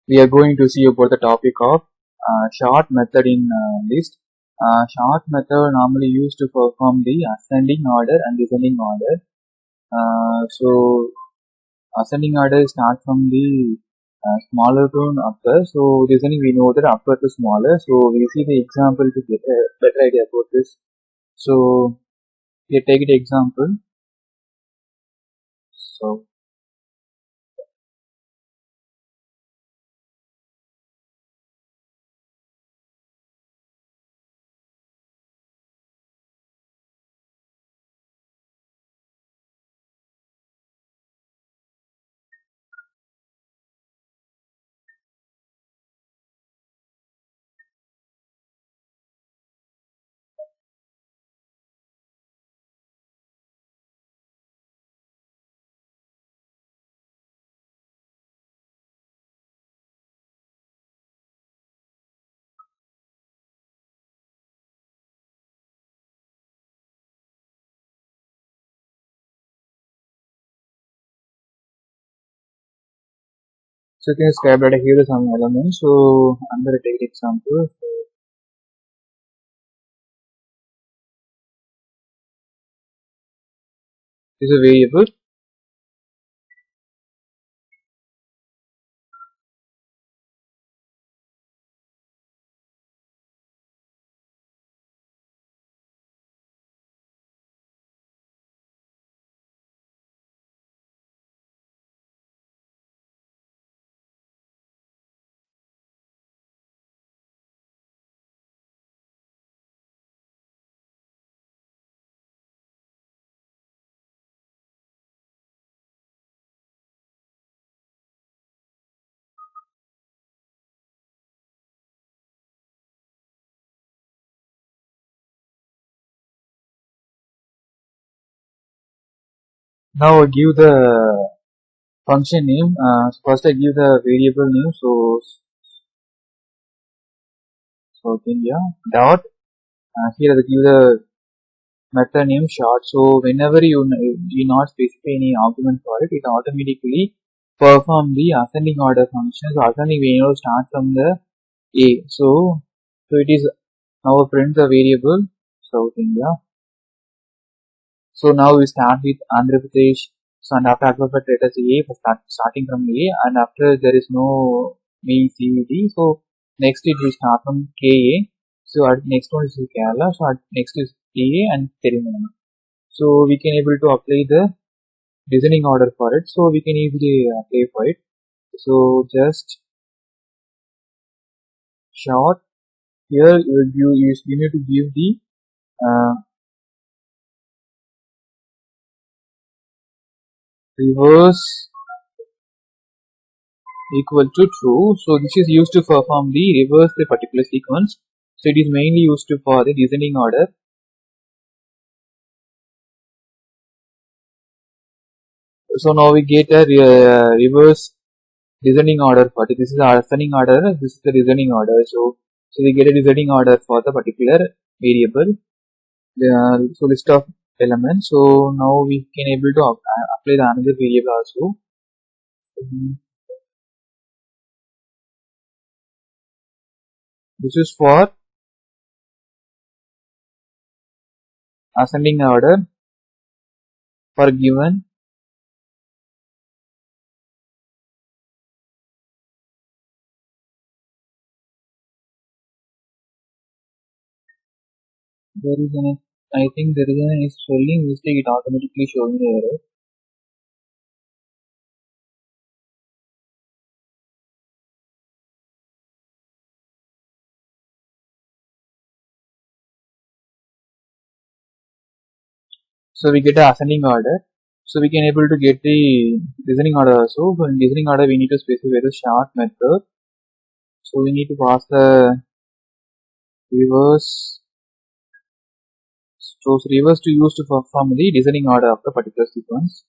We are going to see about the topic of short method in list. Short method normally used to perform the ascending order and descending order. So ascending order starts from the smaller to upper. So descending we know that upper to smaller. So we see the example to get a better idea about this. So here take it example. So so you can describe that here is some elements. So I'm going to take the example. This is a variable. Now I give the function name. First I give the variable name. So yeah, dot. Here I give the method name short. So whenever you not specify any argument for it, it automatically perform the ascending order function. So ascending we know start from the A. So it is now print the variable South India. So now we start with Andhra Pradesh. So and after alphabet letters A, starting from A, and after there is no B, C, D. So next it will start from KA. So next one is Kerala. So next is A and Telangana. So we can able to apply the descending order for it. So we can easily apply for it. So just short here you need to give the reverse equal to true. So this is used to perform the reverse the particular sequence. So it is mainly used to for the descending order. So now we get a reverse descending order for it. This is our ascending order. This is the descending order. So we get a descending order for the particular variable. So list of elements. So now we can able to apply the another variable also. This is for ascending order for given there is an I think there is a spelling mistake. It automatically showing the error. So we get the ascending order. So we can able to get the descending order also. So in descending order we need to specify the short method. So we need to pass the reverse. So reverse to use to perform the descending order of the particular sequence.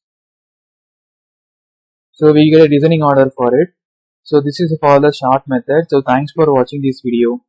So we get a descending order for it. So this is for the short method. So thanks for watching this video.